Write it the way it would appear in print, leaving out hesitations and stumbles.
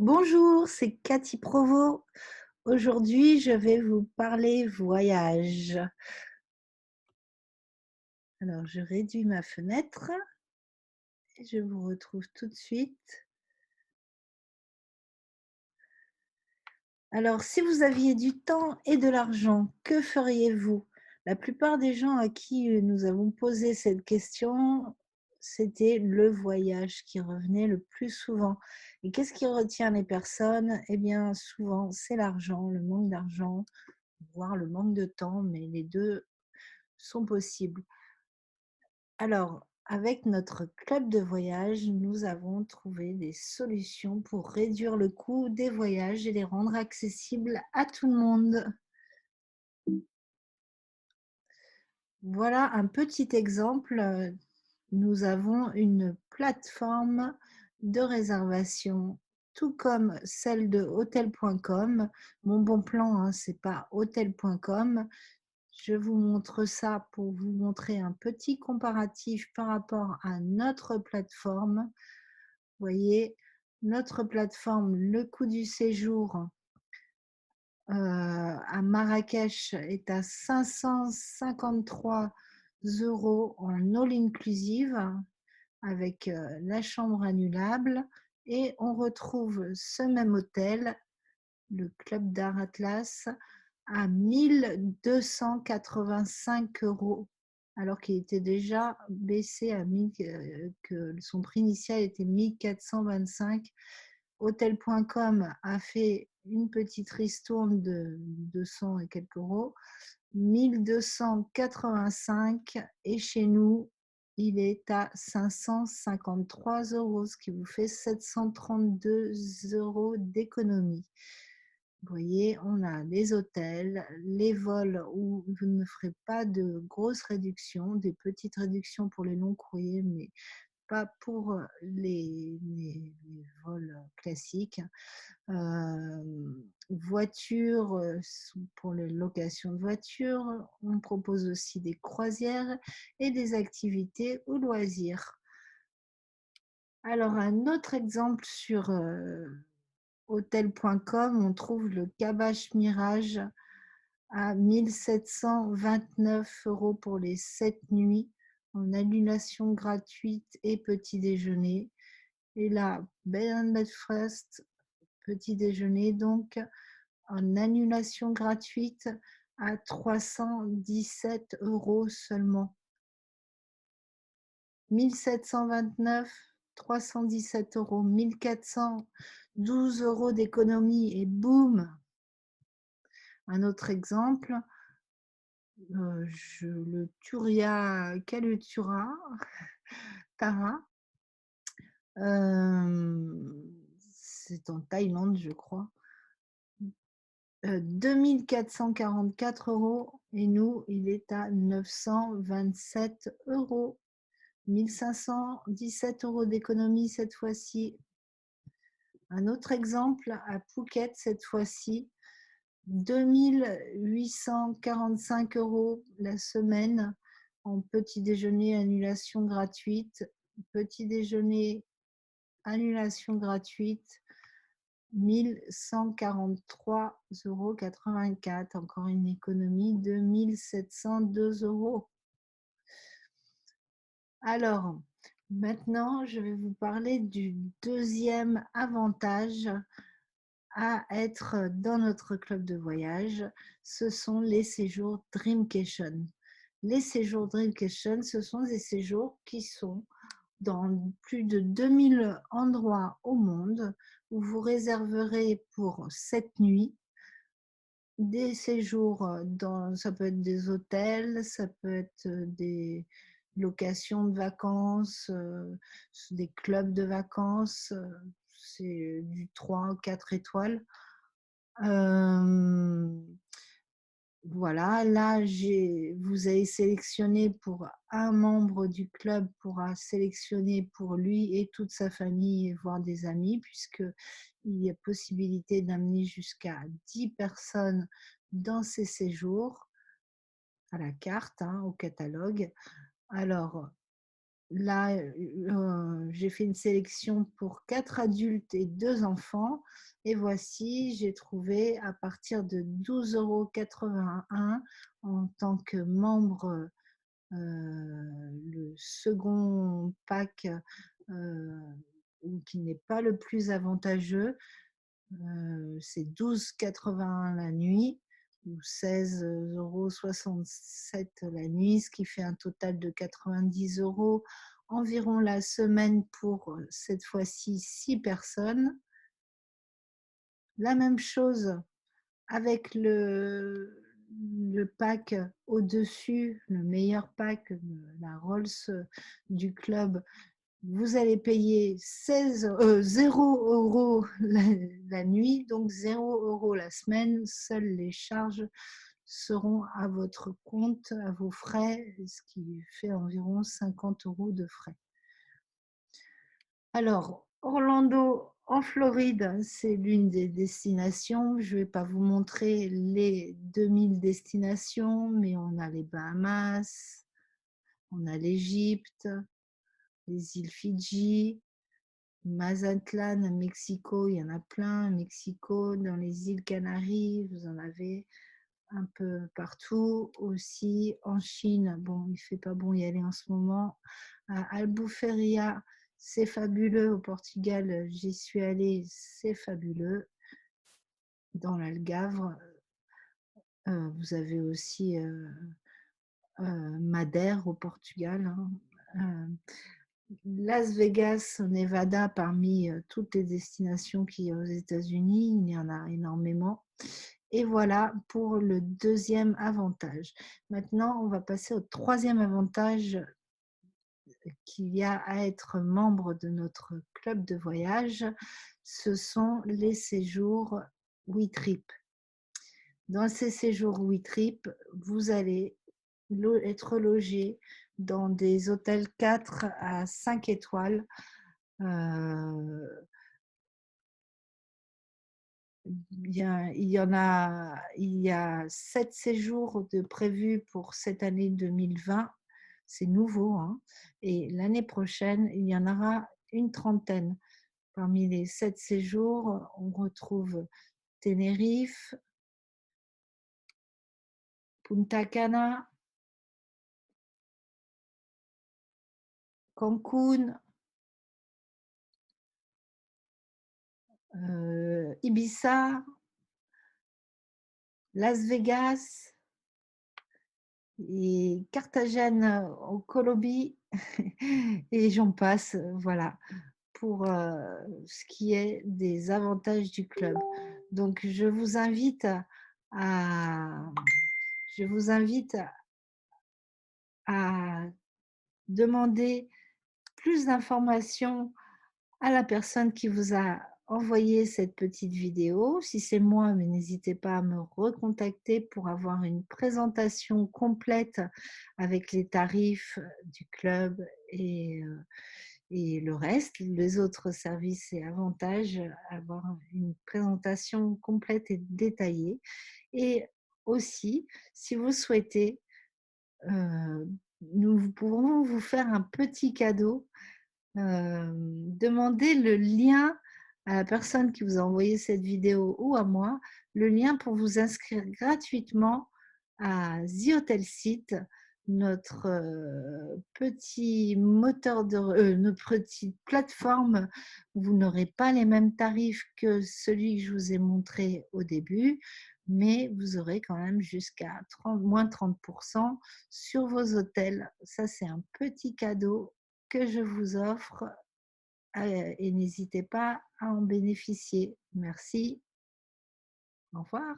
Bonjour, c'est Cathy Provost. Aujourd'hui, je vais vous parler voyage. Alors, je réduis ma fenêtre et je vous retrouve tout de suite. Alors, si vous aviez du temps et de l'argent, que feriez-vous? La plupart des gens à qui nous avons posé cette question, c'était le voyage qui revenait le plus souvent. Et qu'est-ce qui retient les personnes? Eh bien, souvent, c'est l'argent, le manque d'argent, voire le manque de temps, mais les deux sont possibles. Alors, avec notre club de voyage, nous avons trouvé des solutions pour réduire le coût des voyages et les rendre accessibles à tout le monde. Voilà un petit exemple. Nous avons une plateforme de réservation, tout comme celle de hôtel.com. Mon bon plan, hein, c'est pas hôtel.com. Je vous montre ça pour vous montrer un petit comparatif par rapport à notre plateforme. Vous voyez, notre plateforme, le coût du séjour à Marrakech est à 553 € en all inclusive avec la chambre annulable, et on retrouve ce même hôtel, le Club d'Art Atlas, à 1285 €, alors qu'il était déjà baissé à 1000, que son prix initial était 1425. Hôtel.com a fait une petite ristourne de 200 et quelques euros, 1285, et chez nous, il est à 553 €, ce qui vous fait 732 € d'économie. Vous voyez, on a les hôtels, les vols où vous ne ferez pas de grosses réductions, des petites réductions pour les longs courriers, mais pas pour les vols classiques. Voitures, pour les locations de voitures. On propose aussi des croisières et des activités ou loisirs. Alors, un autre exemple sur hôtel.com, on trouve le Kabash Mirage à 1729 € pour les 7 nuits, en annulation gratuite et petit déjeuner. Et là, Bed and Breakfast, petit déjeuner, donc en annulation gratuite à 317 € seulement. 1729, 317 €, 1412 € d'économie, et boum. Un autre exemple, le Turia Kalutura Tara, c'est en Thaïlande, je crois. 2444 €, et nous, il est à 927 €. 1517 € d'économie cette fois-ci. Un autre exemple à Phuket cette fois-ci, 2845 € la semaine en petit déjeuner, annulation gratuite, petit déjeuner, annulation gratuite, 1143,84 €, encore une économie de 1702 €. Alors, maintenant, je vais vous parler du deuxième avantage à être dans notre club de voyage. Ce sont les séjours Dreamcation. Les séjours Dreamcation, ce sont des séjours qui sont dans plus de 2000 endroits au monde, où vous réserverez pour 7 nuits des séjours ça peut être des hôtels, ça peut être des locations de vacances, des clubs de vacances, c'est du 3 4 étoiles. Voilà, là, vous avez sélectionné pour un membre du club, pourra sélectionner pour lui et toute sa famille, voire des amis, puisque il y a possibilité d'amener jusqu'à 10 personnes dans ces séjours, à la carte, hein, au catalogue. Alors, Là, j'ai fait une sélection pour 4 adultes et 2 enfants et voici, j'ai trouvé à partir de 12,81 € en tant que membre, le second pack, heu, qui n'est pas le plus avantageux. C'est 12,81 € la nuit ou 16,67 € la nuit, ce qui fait un total de 90 € environ la semaine pour, cette fois-ci 6 personnes. La même chose avec le pack au-dessus, le meilleur pack, la Rolls, du club. Vous allez payer 0 € la nuit, donc 0 € la semaine. Seules les charges seront à votre compte, à vos frais, ce qui fait environ 50 € de frais. Alors, Orlando en Floride, c'est l'une des destinations. Je ne vais pas vous montrer les 2000 destinations, mais on a les Bahamas, on a l'Égypte, les îles Fidji, Mazatlan, à Mexico, il y en a plein. Mexico, dans les îles Canaries, vous en avez un peu partout. Aussi en Chine, bon, il ne fait pas bon y aller en ce moment. À Albufeira, c'est fabuleux. Au Portugal, j'y suis allée, c'est fabuleux. Dans l'Algarve, vous avez aussi Madère au Portugal, hein. Las Vegas, au Nevada, parmi toutes les destinations qu'il y a aux États-Unis, il y en a énormément. Et voilà pour le deuxième avantage. Maintenant, on va passer au troisième avantage qu'il y a à être membre de notre club de voyage. Ce sont les séjours WeTrip. Dans ces séjours WeTrip, vous allez être logé dans des hôtels 4 à 5 étoiles. Euh, il y a 7 séjours de prévus pour cette année 2020. C'est nouveau, hein. Et l'année prochaine, il y en aura une trentaine. Parmi les 7 séjours, on retrouve Tenerife, Punta Cana, Cancun, Ibiza, Las Vegas et Carthagène en Colombie et j'en passe, voilà, pour ce qui est des avantages du club. Donc à, je vous invite à demander plus d'informations à la personne qui vous a envoyé cette petite vidéo. Si c'est moi, mais n'hésitez pas à me recontacter pour avoir une présentation complète avec les tarifs du club et le reste, les autres services et avantages, avoir une présentation complète et détaillée. Et aussi, si vous souhaitez, nous pourrons vous faire un petit cadeau. Demandez le lien à la personne qui vous a envoyé cette vidéo ou à moi, le lien pour vous inscrire gratuitement à The Hotel Site, notre petit moteur notre petite plateforme. Vous n'aurez pas les mêmes tarifs que celui que je vous ai montré au début, mais vous aurez quand même jusqu'à moins 30% sur vos hôtels. Ça, c'est un petit cadeau que je vous offre et n'hésitez pas à en bénéficier. Merci. Au revoir.